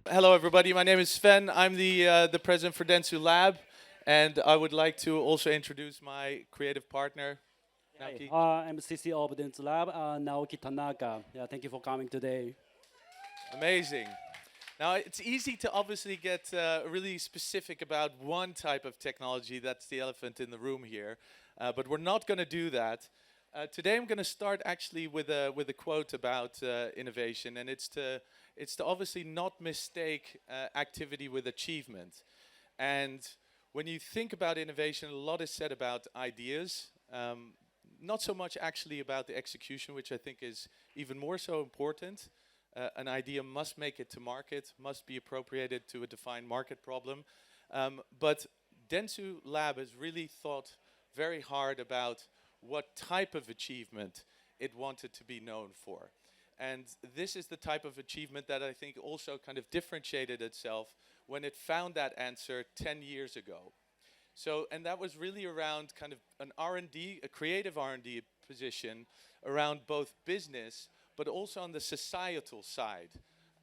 Hello, everybody. My name is Sven. I'm the president for Dentsu Lab, and I would like to also introduce my creative partner, Hi, Naoki. I'm CC of Dentsu Lab, Naoki Tanaka. Yeah, thank you for coming today. Amazing. Now, it's easy to obviously get really specific about one type of technology. That's the elephant in the room here, but we're not going to do that. Today, I'm going to start actually with a quote about innovation, and it's to obviously not mistake activity with achievement. And when you think about innovation, a lot is said about ideas, not so much actually about the execution, which I think is even more so important. An idea must make it to market, must be appropriated to a defined market problem. But Dentsu Lab has really thought very hard about what type of achievement it wanted to be known for. And this is the type of achievement that I think also kind of differentiated itself when it found that answer 10 years ago. So, and that was really around kind of an R&D, a creative R&D position around both business, but also on the societal side.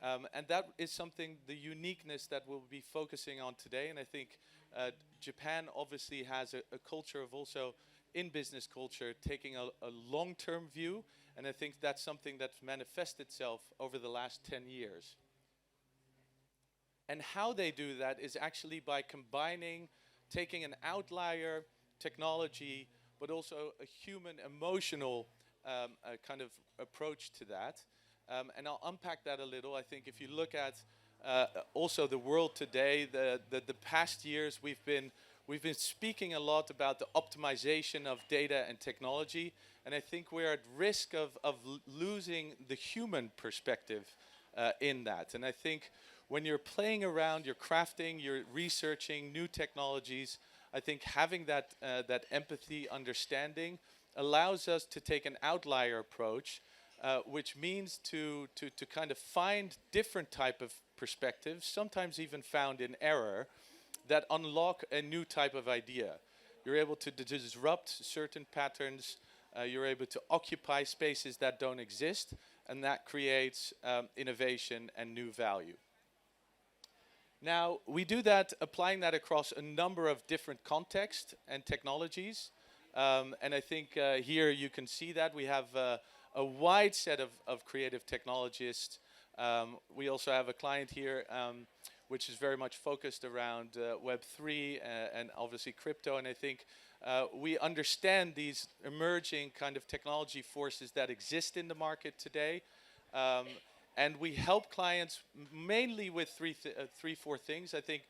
And that is something, the uniqueness that we'll be focusing on today. And I think Japan obviously has a culture of also in business culture taking a long-term view. And I think that's something that's manifested itself over the last 10 years. And how they do that is actually by combining, taking an outlier technology, but also a human emotional kind of approach to that. And I'll unpack that a little. I think if you look at also the world today, the past years, we've been speaking a lot about the optimization of data and technology, and I think we're at risk of losing the human perspective in that. And I think when you're playing around, you're crafting, you're researching new technologies, I think having that empathy, understanding, allows us to take an outlier approach, which means to kind of find different type of perspectives, sometimes even found in error, that unlock a new type of idea. You're able to disrupt certain patterns, you're able to occupy spaces that don't exist, and that creates innovation and new value. Now, we do that, applying that across a number of different contexts and technologies. And I think here you can see that we have a wide set of creative technologists. We also have a client here which is very much focused around Web3 and obviously crypto. And I think we understand these emerging kind of technology forces that exist in the market today. And we help clients mainly with four things. I think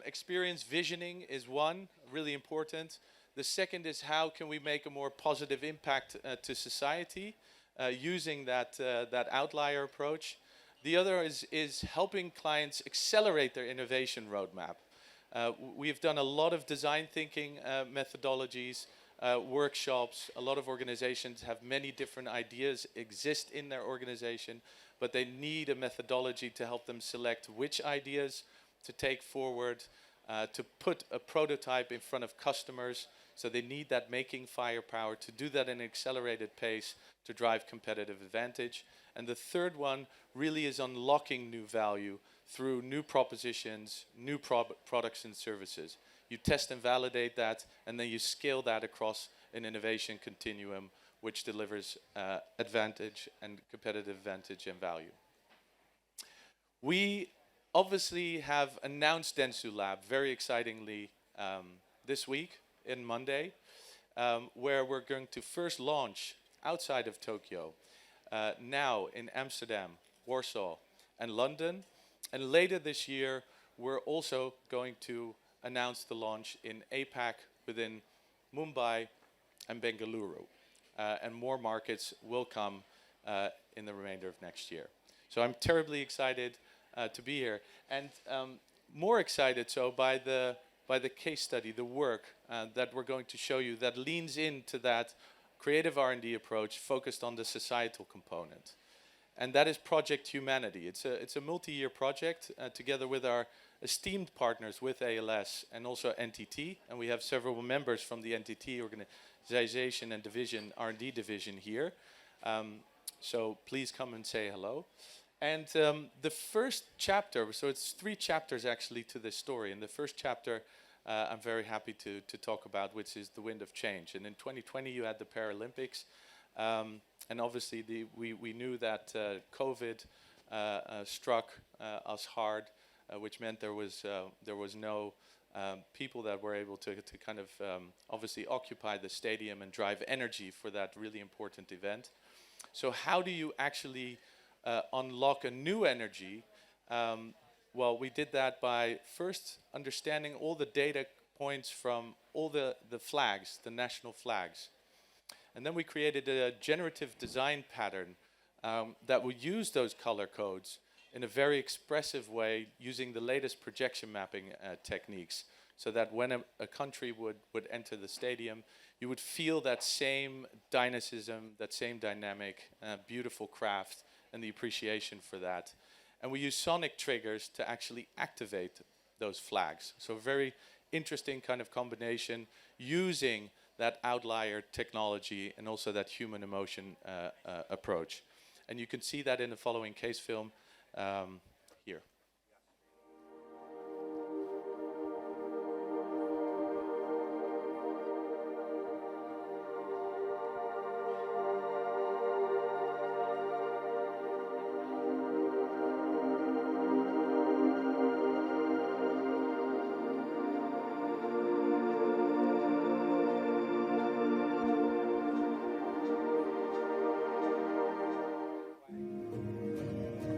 experience visioning is one, really important. The second is how can we make a more positive impact to society using that outlier approach. The other is helping clients accelerate their innovation roadmap. We've done a lot of design thinking methodologies, workshops. A lot of organizations have many different ideas exist in their organization, but they need a methodology to help them select which ideas to take forward, to put a prototype in front of customers. So they need that making firepower to do that in an accelerated pace to drive competitive advantage. And the third one really is unlocking new value through new propositions, new products and services. You test and validate that, and then you scale that across an innovation continuum, which delivers advantage and competitive advantage and value. We obviously have announced Dentsu Lab very excitingly this week, in Monday, where we're going to first launch outside of Tokyo, now in Amsterdam, Warsaw, and London. And later this year, we're also going to announce the launch in APAC within Mumbai and Bengaluru. And more markets will come in the remainder of next year. So I'm terribly excited to be here. And more excited so by the case study, the work that we're going to show you that leans into that creative R&D approach focused on the societal component. And that is Project Humanity. It's a multi-year project together with our esteemed partners with ALS and also NTT. And we have several members from the NTT organization and division, R&D division here. So please come and say hello. And the first chapter, so it's 3 chapters actually to this story. And the first chapter I'm very happy to talk about, which is the wind of change. And in 2020 you had the Paralympics. And obviously we knew that COVID struck us hard, which meant there was no people that were able to kind of obviously occupy the stadium and drive energy for that really important event. So how do you actually unlock a new energy? Well, we did that by first understanding all the data points from all the flags, the national flags. And then we created a generative design pattern that would use those color codes in a very expressive way using the latest projection mapping techniques, so that when a country would enter the stadium, you would feel that same dynamism, that same dynamic, beautiful craft, and the appreciation for that. And we use sonic triggers to actually activate those flags. So a very interesting kind of combination using that outlier technology and also that human emotion approach. And you can see that in the following case film here.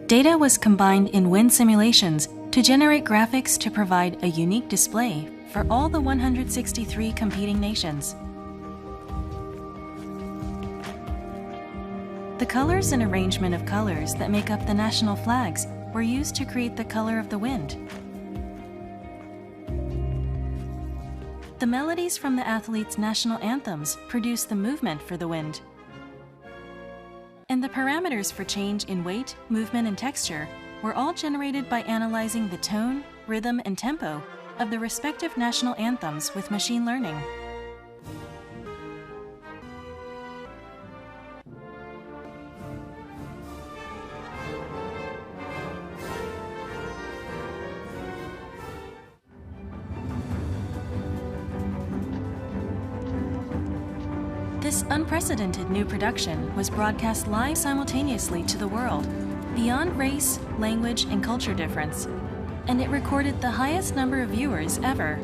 Data was combined in wind simulations to generate graphics to provide a unique display for all the 163 competing nations. The colors and arrangement of colors that make up the national flags were used to create the color of the wind. The melodies from the athletes' national anthems produce the movement for the wind. And the parameters for change in weight, movement, and texture were all generated by analyzing the tone, rhythm, and tempo of the respective national anthems with machine learning. This unprecedented new production was broadcast live simultaneously to the world, beyond race, language, and culture difference, and it recorded the highest number of viewers ever.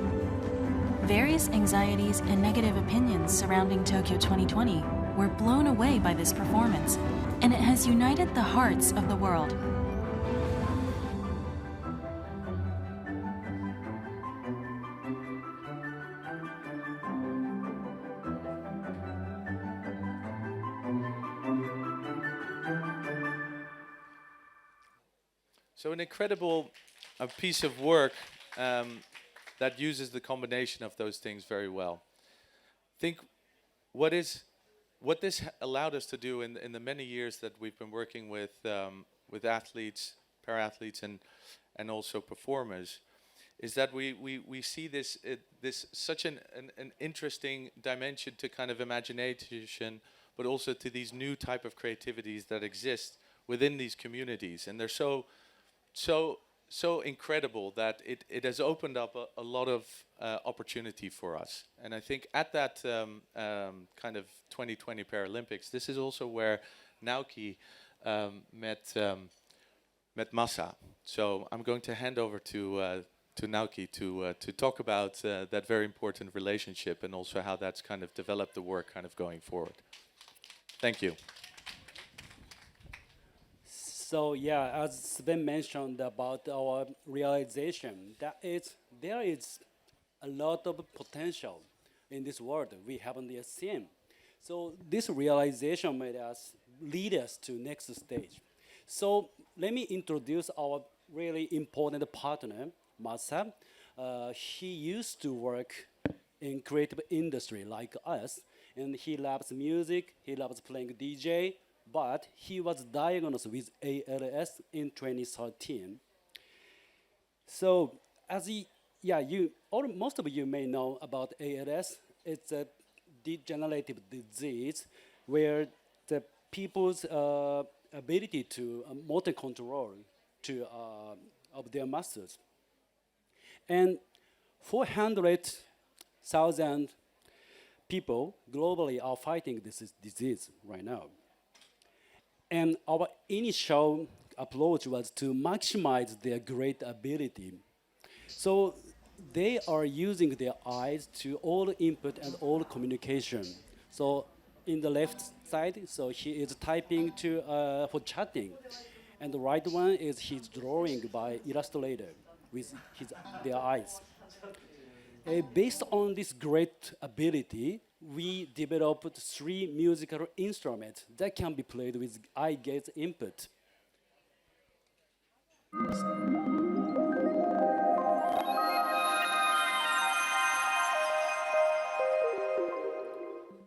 Various anxieties and negative opinions surrounding Tokyo 2020 were blown away by this performance, and it has united the hearts of the world. So an incredible piece of work that uses the combination of those things very well. I think what this allowed us to do in the many years that we've been working with athletes, para-athletes, and also performers, is that we see this such an interesting dimension to kind of imagination, but also to these new type of creativities that exist within these communities, and they're so incredible that it has opened up a lot of opportunity for us. And I think at that kind of 2020 Paralympics, this is also where Naoki met Masa. So I'm going to hand over to Naoki to talk about that very important relationship and also how that's kind of developed the work kind of going forward. Thank you. So yeah, as Sven mentioned about our realization, there is a lot of potential in this world we haven't yet seen. So this realization made us lead us to next stage. So let me introduce our really important partner, Masa. He used to work in creative industry like us, and he loves music, he loves playing DJ, but he was diagnosed with ALS in 2013. So most of you may know about ALS. It's a degenerative disease where the people's ability to motor control of their muscles. And 400,000 people globally are fighting this disease right now. And our initial approach was to maximize their great ability. So they are using their eyes to all input and all communication. So in the left side, so he is typing for chatting. And the right one is he's drawing by illustrator with their eyes. Based on this great ability, we developed 3 musical instruments that can be played with eye gaze input.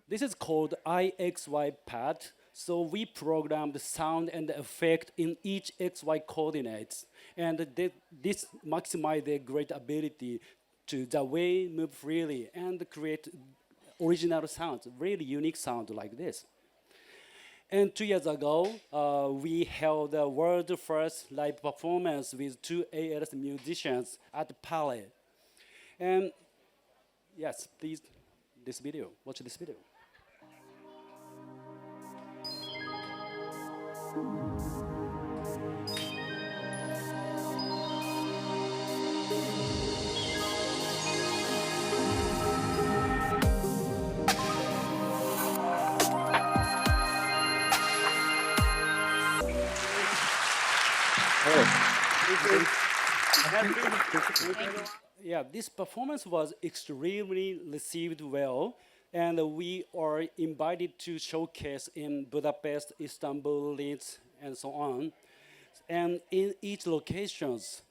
This is called IXY pad. So we programmed the sound and the effect in each XY coordinates. And this maximizes their great ability to the way move freely and create original sounds, really unique sound like this. And 2 years ago, we held a world first live performance with 2 ALS musicians at Palais. And yes, please, watch this video. Yeah, this performance was extremely received well, and we are invited to showcase in Budapest, Istanbul, Leeds, and so on. And in each locations,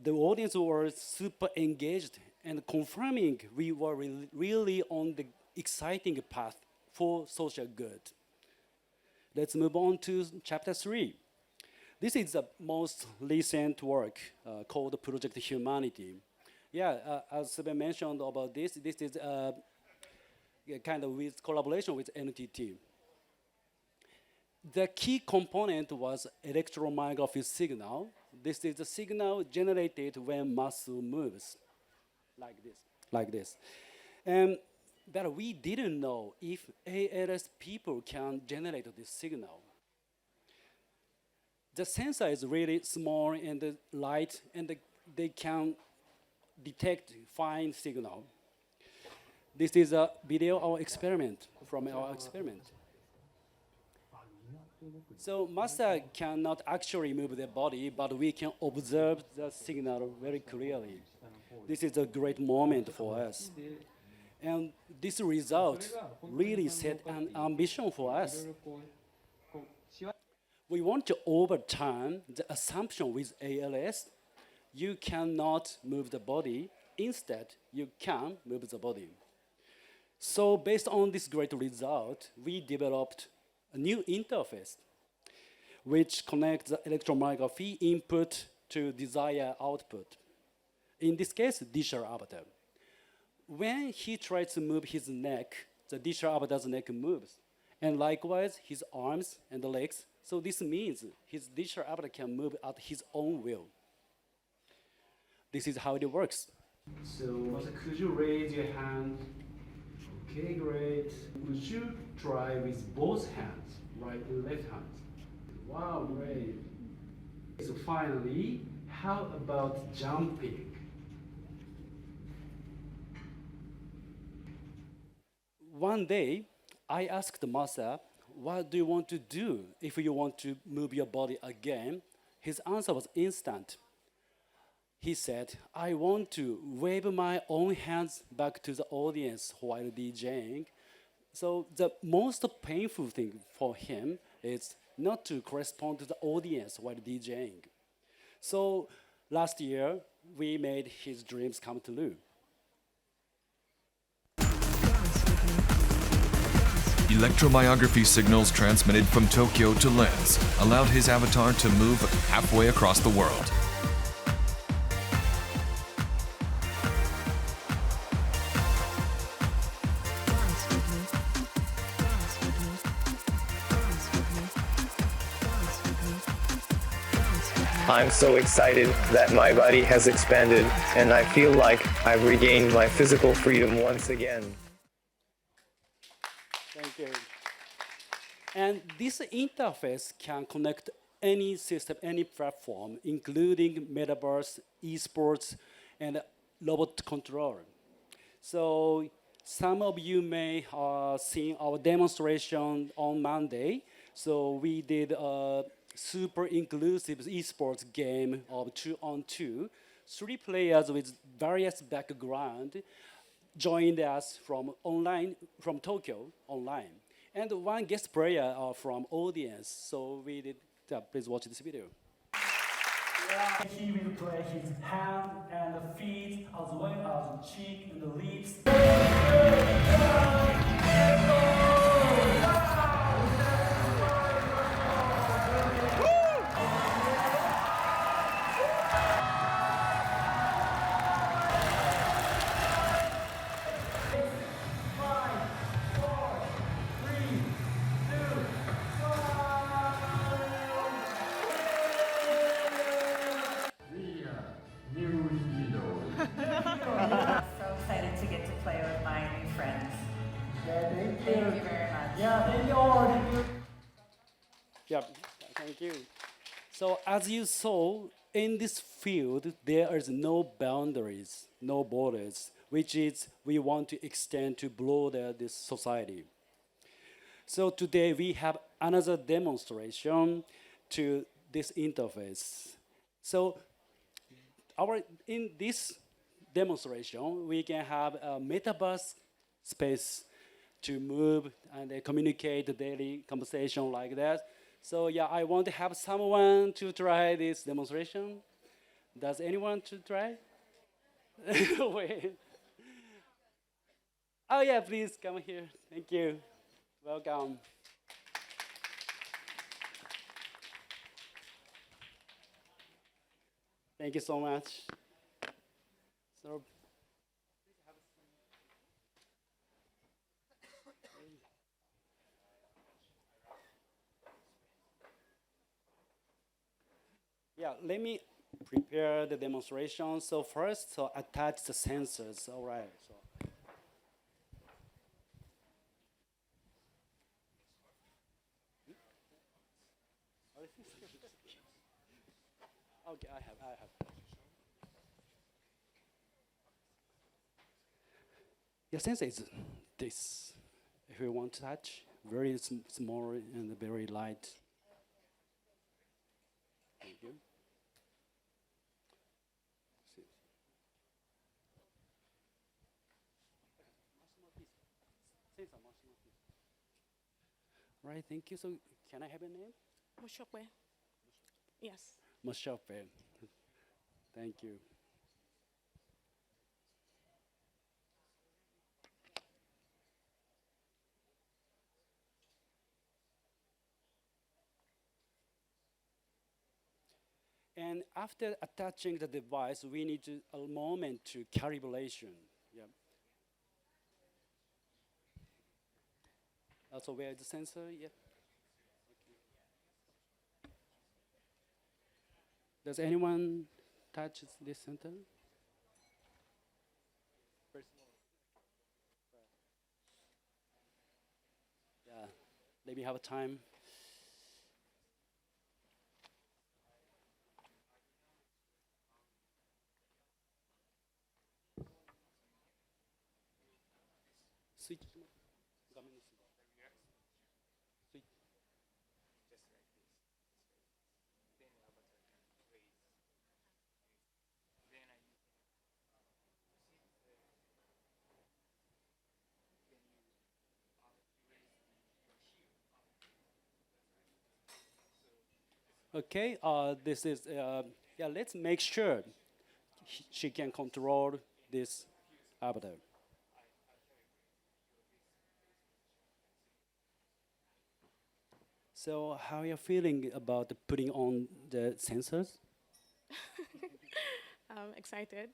the audience were super engaged and confirming we were really on the exciting path for social good. Let's move on to chapter 3. This is the most recent work called Project Humanity. Yeah, as Sven mentioned about this is kind of with collaboration with NTT. The key component was electromyography signal. This is the signal generated when muscle moves, like this. But we didn't know if ALS people can generate this signal. The sensor is really small and light, and they can detect fine signal. This is a video of our experiment, from our experiment. So muscle cannot actually move their body, but we can observe the signal very clearly. This is a great moment for us. And this result really set an ambition for us. We want to overturn the assumption with ALS, you cannot move the body, instead you can move the body. So based on this great result, we developed a new interface which connects the electromyography input to desired output. In this case, digital avatar. When he tries to move his neck, the digital avatar's neck moves. And likewise, his arms and the legs. So this means his digital avatar can move at his own will. This is how it works. So could you raise your hand? Okay, great. Would you try with both hands, right and left hands? Wow, great. So finally, how about jumping? One day, I asked Masa, what do you want to do if you want to move your body again? His answer was instant. He said, I want to wave my own hands back to the audience while DJing. So the most painful thing for him is not to correspond to the audience while DJing. So last year, we made his dreams come true. Electromyography signals transmitted from Tokyo to Lens allowed his avatar to move halfway across the world. I'm so excited that my body has expanded and I feel like I've regained my physical freedom once again. Thank you. And this interface can connect any system, any platform, including metaverse, esports, and robot control. So some of you may have seen our demonstration on Monday. So we did a super inclusive esports game of 2-on-2. 3 players with various background joined us from online, from Tokyo online. And 1 guest player from audience. So we did, please watch this video. He will play his hand and feet as well as cheek and lips. So excited to get to play with my new friends. Thank you. Thank you very much. Yeah, thank you all. Thank you. Yeah, thank you. So as you saw, in this field, there is no boundaries, no borders, which is we want to extend to broader this society. So today we have another demonstration to this interface. So in this demonstration, we can have a metaverse space to move and communicate daily conversation like that. So yeah, I want to have someone to try this demonstration. Does anyone to try? Wait. Oh yeah, please come here. Thank you. Welcome. Thank you so much. So, yeah, let me prepare the demonstration. So first, so attach the sensors. All right. So. Okay, I have. Your sensor is this. If you want to touch, very small and very light. Thank you. Right, thank you. So, can I have a name? Moshope. Yes. Moshope. Thank you. And after attaching the device, we need a moment to calibration. Yeah. Also, where is the sensor? Yeah. Does anyone touch this sensor? Yeah. Let me have a time. Switch. Switch. Okay, this is, yeah, let's make sure she can control this avatar. So how are you feeling about putting on the sensors? Excited.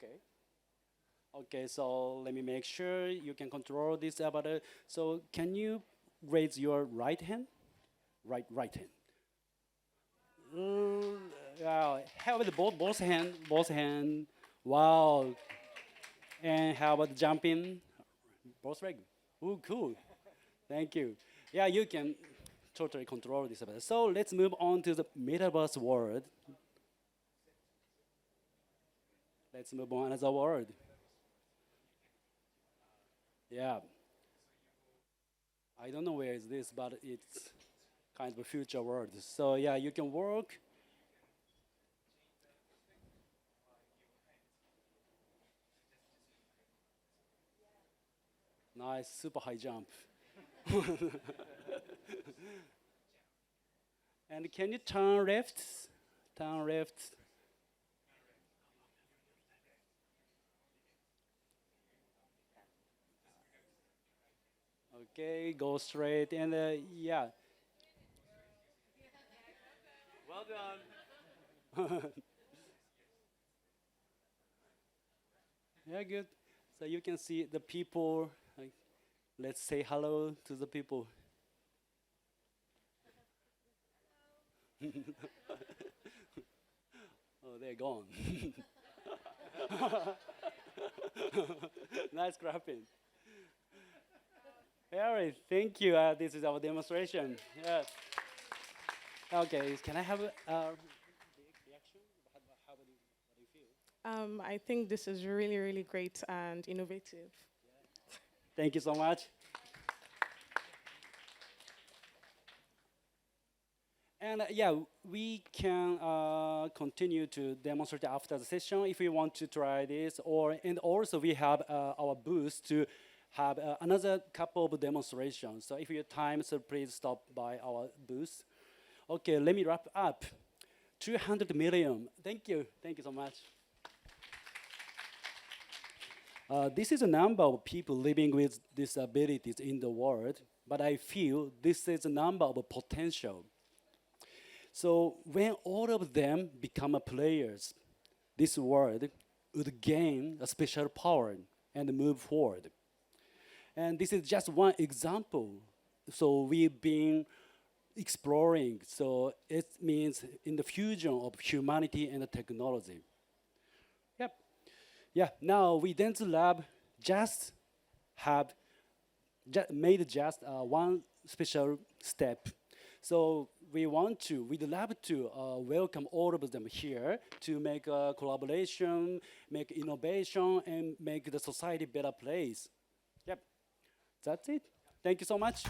Okay. Okay, so let me make sure you can control this avatar. So can you raise your right hand? Right hand. Yeah, how about both hand. Wow. And how about jumping? Both leg. Ooh, cool. Thank you. Yeah, you can totally control this avatar. So let's move on to the metaverse world. Let's move on another world. Yeah. I don't know where is this, but it's kind of a future world. So yeah, you can work. Nice, super high jump. And can you turn left? Turn left. Okay, go straight and yeah. Well done. Yeah, good. So you can see the people. Like, let's say hello to the people. Oh, they're gone. Nice clapping. All right, thank you. This is our demonstration. Yes. Okay, can I have a reaction? What do you feel? I think this is really, really great and innovative. Thank you so much. And yeah, we can continue to demonstrate after the session if we want to try this. And also we have our booth to have another couple of demonstrations. So if you have time, so please stop by our booth. Okay, let me wrap up. 200 million. Thank you so much. This is a number of people living with disabilities in the world, but I feel this is a number of potential. So when all of them become players, this world would gain a special power and move forward. And this is just one example. So we've been exploring. So it means in the fusion of humanity and the technology. Yep. Yeah. Now we Dentsu Lab just have made just one special step. So we'd love to welcome all of them here to make a collaboration, make innovation, and make the society a better place. Yep, that's it. Thank you so much.